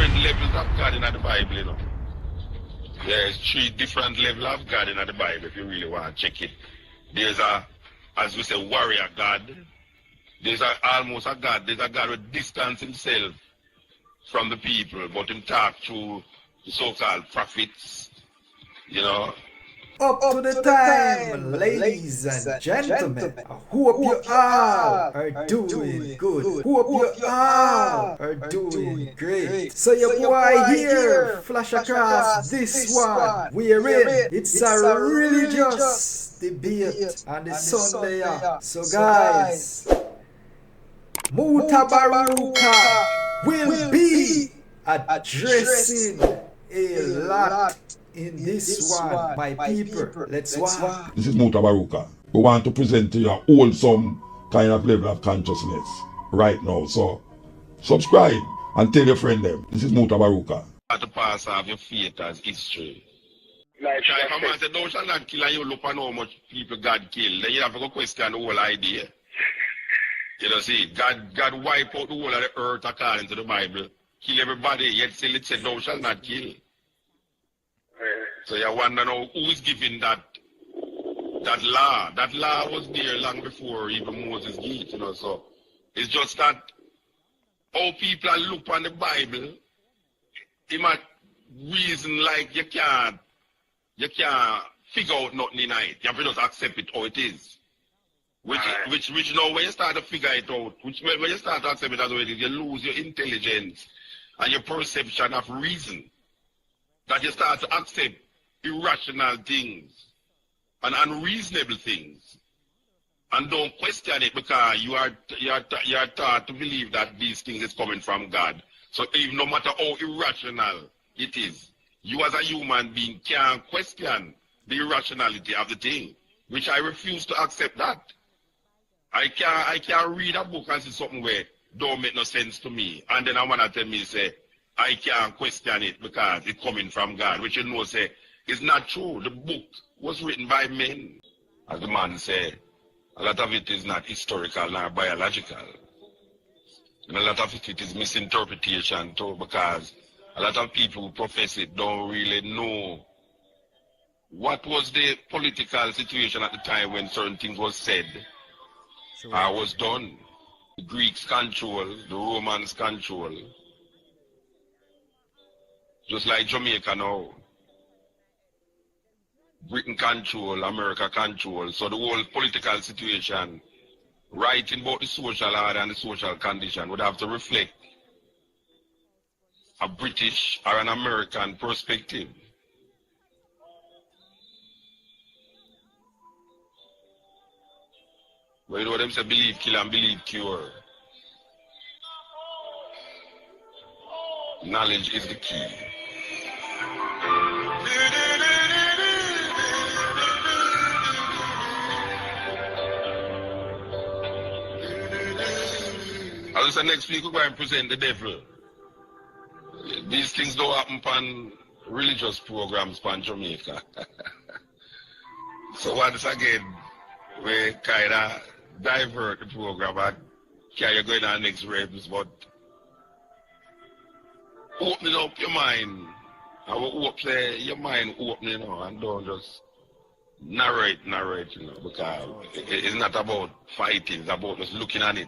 different levels of God in the Bible, you know. There's 3 different levels of God in the Bible if you really want to check it. There's a, as we say, warrior God. There's almost a God. There's a God who distance himself from the people, but him talk to the so-called prophets, you know. Up to the time, ladies and gentlemen. I hope you all are doing good. Hope you all are doing great. So your boy here, flash across this one. We're in. It's a religious debate on the Sunday. So guys, Mutabaruka will be addressing a lot in this one, my people. Let's watch. This is Mutabaruka. We want to present to you a wholesome kind of level of consciousness right now. So subscribe and tell your friend them. This is Mutabaruka. You have to pass off your faith as history. Like if a man said, thou shalt not kill, and you look at how much people God killed, then you have to go question the whole idea. You know, see, God wipe out the whole of the earth according to the Bible, kill everybody, yet still it said, thou shalt not kill. So you wonder now who is giving that law. That law was there long before even Moses gave it, you know. So it's just that how people look on the Bible, it might reason like you can't figure out nothing in it. You have to just accept it how it is. Which now when you start to figure it out, when you start to accept it as how it is, you lose your intelligence and your perception of reason. That you start to accept irrational things and unreasonable things, and don't question it because you are taught to believe that these things is coming from God. So even no matter how irrational it is, you as a human being can't question the irrationality of the thing, which I refuse to accept that. I can't read a book and see something where don't make no sense to me, and then I wanna tell me say I can't question it because it's coming from God, which you know say is not true. The book was written by men. As the man said, a lot of it is not historical nor biological. And a lot of it is misinterpretation too, because a lot of people who profess it don't really know what was the political situation at the time when certain things was said or was done. The Greeks control, the Romans control. Just like Jamaica now. Britain control, America control. So the whole political situation, writing about the social order and the social condition would have to reflect a British or an American perspective. But you know them say believe kill and believe cure. Knowledge is the key. As I said, next week we're going to present the devil. These things don't happen on religious programs in Jamaica. So once again, we kind of divert the program and carry going on next rhythms, but opening up your mind. I will hope say your mind opening, you know, and don't just narrate, you know, because it's not about fighting, it's about just looking at it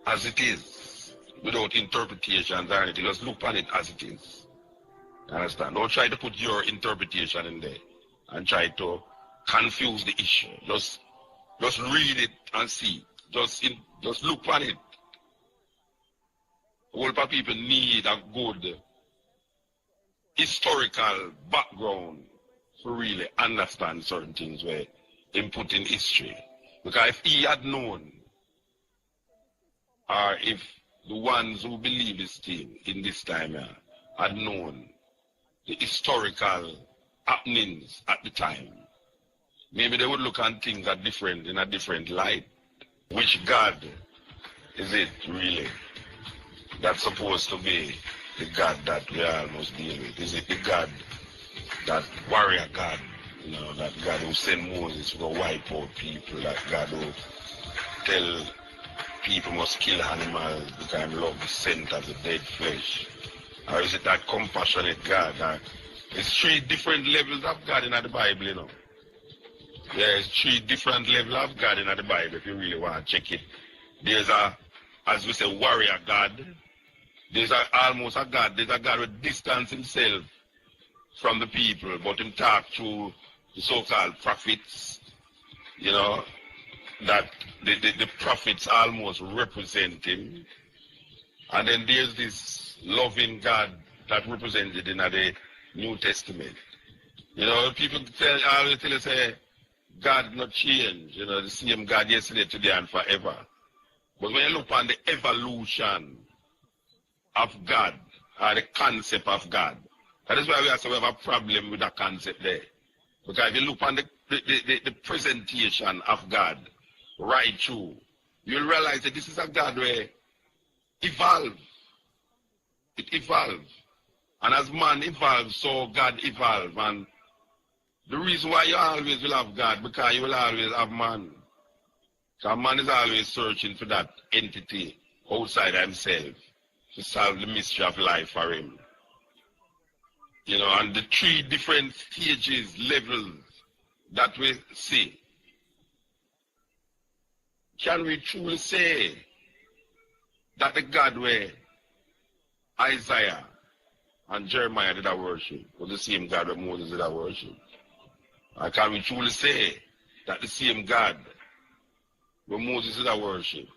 as it is, without interpretations or anything. Just look at it as it is. You understand? Don't try to put your interpretation in there and try to confuse the issue. Just read it and see. Just look at it. All people need a good historical background to really understand certain things where input in history. Because if he had known, or if the ones who believe this thing in this time had known the historical happenings at the time, maybe they would look at things in a different light. Which God is it really that's supposed to be the God that we all must deal with? Is it the God, that warrior God, you know, that God who sent Moses to go wipe out people, that God who tell people must kill animals because I love the scent of the dead flesh? Or is it that compassionate God? There's 3 different levels of God in the Bible, you know. There's 3 different levels of God in the Bible if you really want to check it. There's as we say, warrior God. There's almost a God. There's a God who distance himself from the people, but him talk to the so-called prophets, you know, that the prophets almost represent him. And then there's this loving God that represented in the New Testament. You know, people always tell us, say, God not change, you know, the same God yesterday, today, and forever. But when you look on the evolution of God, or the concept of God, that is why we have a problem with that concept there. Because if you look on the presentation of God right through, you'll realize that this is a God where evolves. It evolves. And as man evolves, so God evolves. And the reason why you always will have God, because you will always have man. Because man is always searching for that entity outside himself to solve the mystery of life for him. You know, and the 3 different stages, levels that we see. Can we truly say that the God where Isaiah and Jeremiah did worship was the same God that Moses did worship? Or can we truly say that the same God where Moses did worship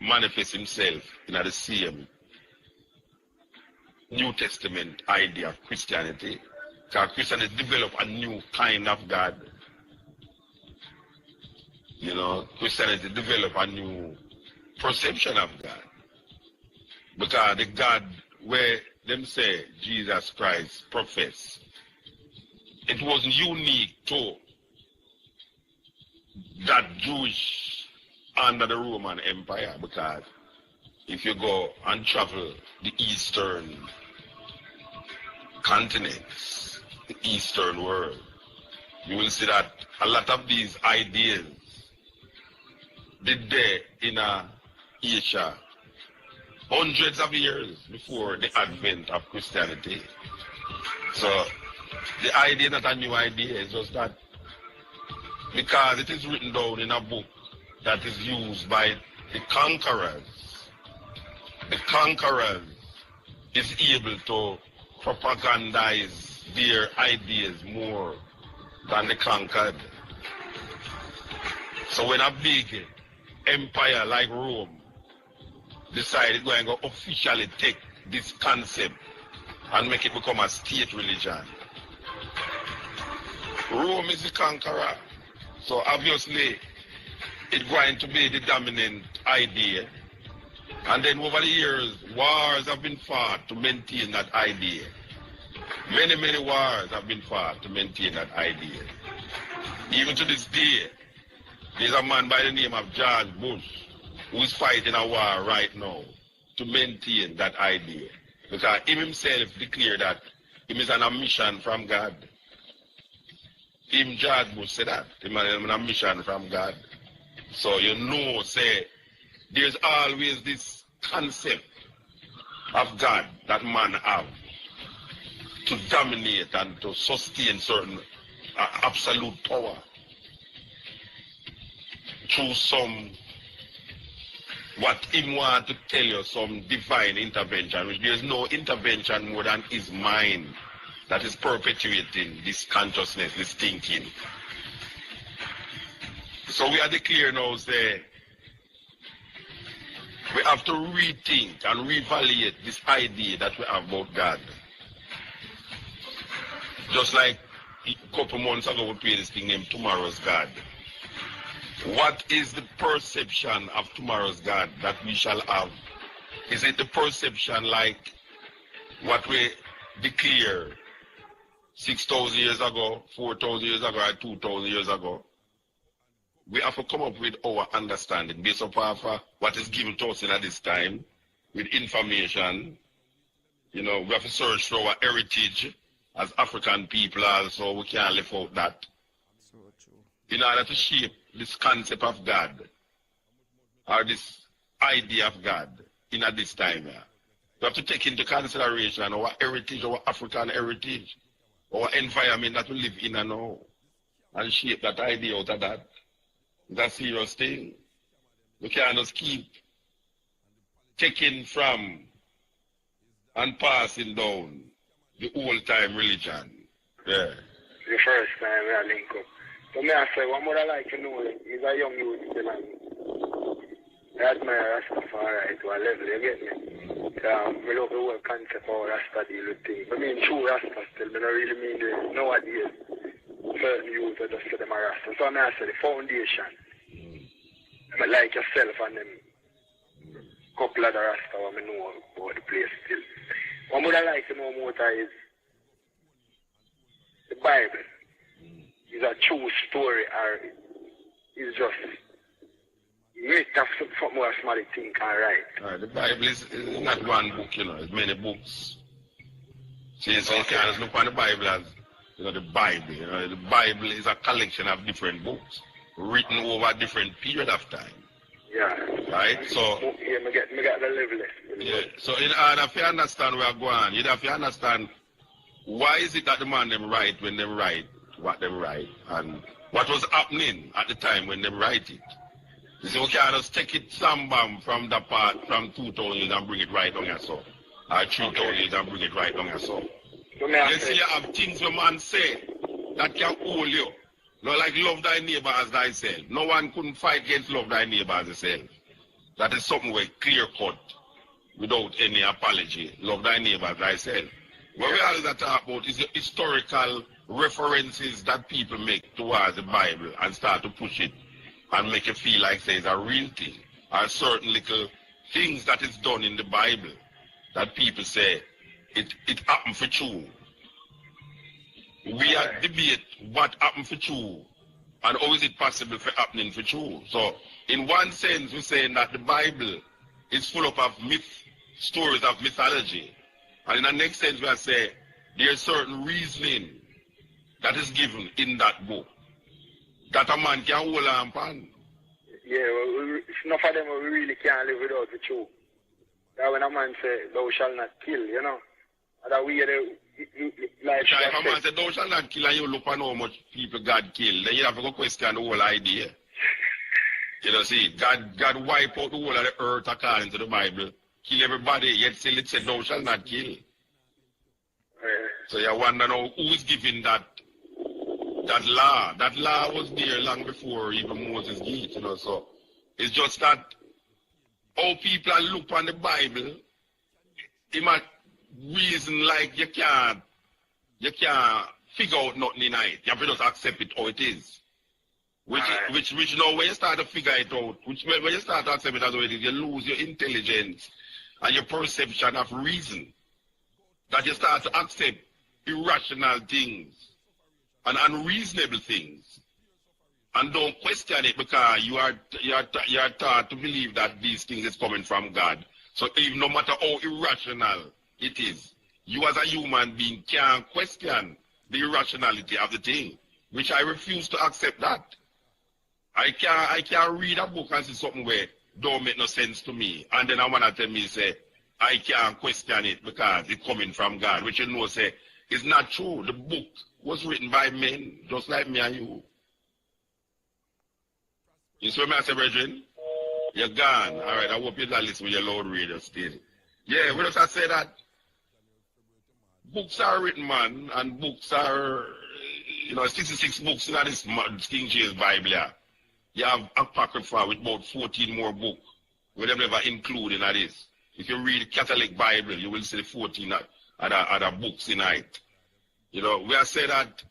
manifests himself in the same New Testament idea of Christianity? Because Christianity developed a new kind of God. You know, Christianity developed a new perception of God. Because the God where them say Jesus Christ profess, it wasn't unique to that Jewish under the Roman Empire. Because if you go and travel the Eastern continents, the Eastern world, you will see that a lot of these ideas did there in Asia hundreds of years before the advent of Christianity. So the idea, not a new idea, is just that because it is written down in a book that is used by the conquerors. The conquerors is able to propagandize their ideas more than the conquered. So when a big empire like Rome decided going to officially take this concept and make it become a state religion, Rome is the conqueror. So obviously it's going to be the dominant idea. And then over the years, wars have been fought to maintain that idea. Many, many wars have been fought to maintain that idea. Even to this day, there's a man by the name of George Bush who is fighting a war right now to maintain that idea. Because he himself declared that he is on a mission from God. Him, George Bush, said that. He is on a mission from God. So you know, say, there's always this concept of God that man have to dominate and to sustain certain absolute power through some, what him want to tell you, some divine intervention, which there's no intervention more than his mind that is perpetuating this consciousness, this thinking. So we are declaring now, say, we have to rethink and reevaluate this idea that we have about God. Just like a couple months ago we played this thing named Tomorrow's God. What is the perception of tomorrow's God that we shall have? Is it the perception like what we declare 6,000 years ago, 4,000 years ago, or 2,000 years ago? We have to come up with our understanding based upon what is given to us at this time, with information. You know, we have to search for our heritage as African people also. We can't live out that. So true. In order to shape this concept of God, or this idea of God, in at this time. We have to take into consideration our heritage, our African heritage, our environment that we live in and now, and shape that idea out of that. It's a serious thing. We can't just keep taking from and passing down the old-time religion. Yeah. The first time we link up. So me I say, what more I like to know is a young youth still and I admire Rastafari to a level, you get me? We love the whole concept of how Rasta deal with things. I mean, true Rasta still, I don't really mean the nowadays certain youth that just say them a Rasta. So I say the foundation. I like yourself and them couple of the Rasta what I know about the place still. What more I like to know more is the Bible. Is a true story or is just make up something more somebody think and write. The Bible is not one book, it's many books. See, so you can't look on the Bible as the Bible. The Bible is a collection of different books written over a different period of time. Yeah. Right? So yeah, me get the level. Yeah. So in order to understand where I'm going, you have to understand why is it that the man them write when they write what they write and what was happening at the time when they write it. You see, we can't just take it some from the part from 2,000 years and bring it right on yourself. Or 3,000 years and bring it right on yourself. You see, you have things the man say that can hold you. No, like love thy neighbor as thyself. No one couldn't fight against love thy neighbor as thyself. That is something very clear cut without any apology. Love thy neighbor as thyself. What we always talk about is the historical references that people make towards the Bible and start to push it and make it feel like there's a real thing or certain little things that is done in the Bible that people say it happened for true. We are debate what happened for true and how is it possible for happening for true. So in one sense we're saying that the Bible is full of stories of mythology, and in the next sense we are saying there's certain reasoning that is given in that book that a man can hold on upon. Yeah, well, enough of them we really can't live without the truth. That when a man say, thou shalt not kill, that we like if a man say, thou shalt not kill, and you look on how much people God killed, then you have to go question the whole idea. See, God wipe out the whole of the earth according to the Bible, kill everybody, yet still it said, thou shalt not kill. So you wonder now, who is giving that law? That law was there long before even Moses did, so it's just that how people look on the Bible, it might reason like you can't figure out nothing in it. You have to just accept it how it is. Which now when you start to figure it out, when you start to accept it as how it is, you lose your intelligence and your perception of reason. That you start to accept irrational things and unreasonable things, and don't question it because you are taught to believe that these things is coming from God. So even no matter how irrational it is, you as a human being can't question the irrationality of the thing, which I refuse to accept that. I can't read a book and see something where don't make no sense to me, and then I want to tell me say I can't question it because it's coming from God, which say is not true. The book was written by men, just like me and you. You see what I say, brethren? You're gone. All right, I hope you're not listening with your loud radio still. Yeah, we just say that books are written, man, and books are, 66 books in this King James Bible. Yeah. You have Apocrypha with about 14 more books, where they never include in this. If you read the Catholic Bible, you will see the 14 other books in it. We are saying that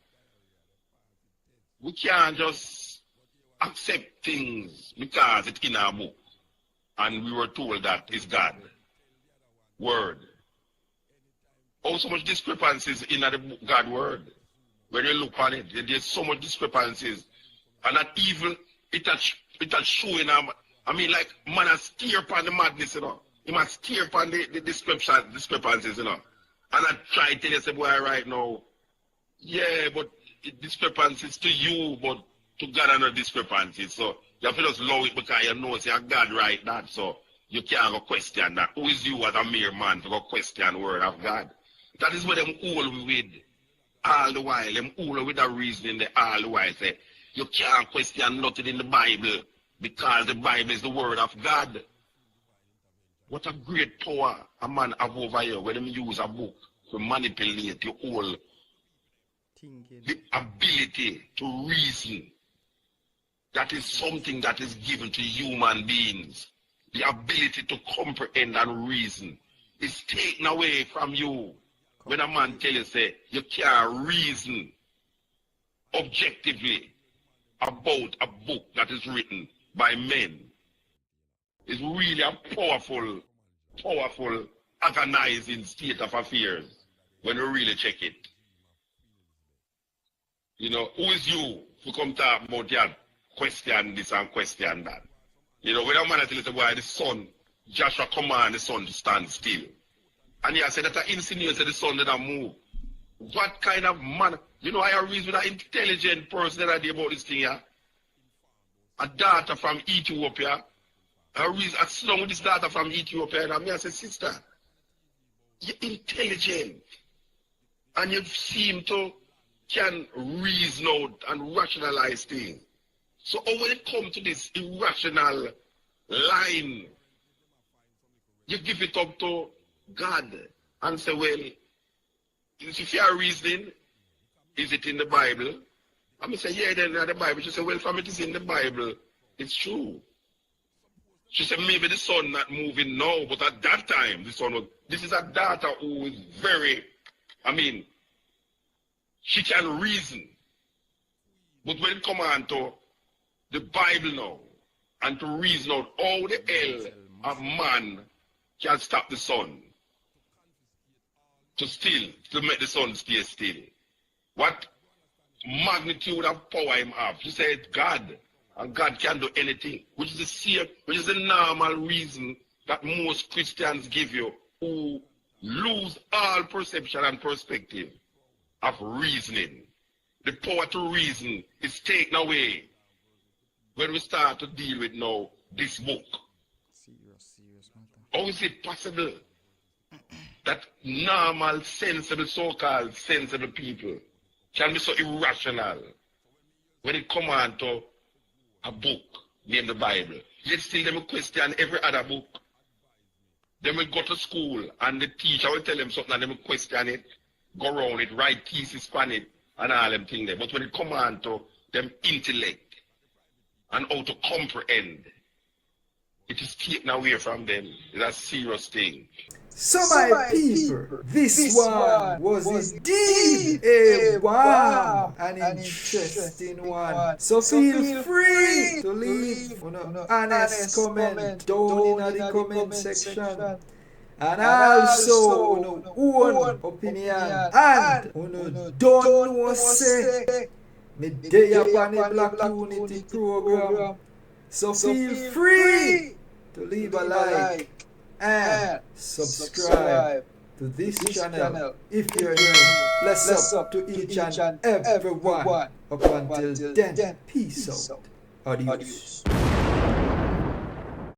we can't just accept things because it's in our book. And we were told that it's God. Word. Oh, so much discrepancies in the book, God word. When you look on it, there's so much discrepancies. And that even, it has showing, like, man has steer upon the madness, He must steer upon the discrepancies, And I try to tell you, say, boy, right now, yeah, but discrepancies to you, but to God are not discrepancies. So you have to just allow it because you know, say, God right that. So You can't go question that. Who is you as a mere man to go question the word of God? That is what them all with all the while. Them all with the reasoning they all the while say, you can't question nothing in the Bible because the Bible is the word of God. What a great power a man have over here when them use a book to manipulate your whole the ability to reason. That is something that is given to human beings. The ability to comprehend and reason is taken away from you. When a man tell you, say, you can't reason objectively about a book that is written by men. It's really a powerful, agonizing state of affairs when you really check it. You know, who is you to come talk about that, question this and question that? You know, when a man tell you, why the sun, Joshua command the sun to stand still. And he said that I insinuate the sun did not move. What kind of man? You know, I reason with an intelligent person that I did about this thing here. A daughter from Ethiopia. I sit down with this daughter from Ethiopia and I say, sister, you're intelligent. And you seem to can reason out and rationalize things. So when it comes to this irrational line, you give it up to God and say, well, if you are reasoning, is it in the Bible? I'm going to say, yeah, then in the Bible. She said, well, from it is in the Bible, it's true. She said, maybe the sun not moving now, but at that time, the sun was, this is a daughter who is very, she can reason. But when it comes on to the Bible now, and to reason out how the hell a man can stop the sun, to make the sun stay still. What magnitude of power him have? She said God, and God can do anything, which is the normal reason that most Christians give you, who lose all perception and perspective of reasoning. The power to reason is taken away when we start to deal with now this book. How is it possible that normal, sensible, so-called sensible people can be so irrational when it comes on to a book named the Bible? Yet still they will question every other book. They will go to school and the teacher will tell them something and they will question it, go around it, write thesis on it and all them things there. But when it comes on to them intellect and how to comprehend, it is taken away from them. It's a serious thing. So my people, this one was indeed a wow, an interesting one. So feel free to leave an honest comment down in the comment section. And also own opinion. And don't know say me day upon the Black Unity program. So feel free to leave a like and subscribe to this channel if you're new. Bless up to each and every one. Up until then, peace out. Adios.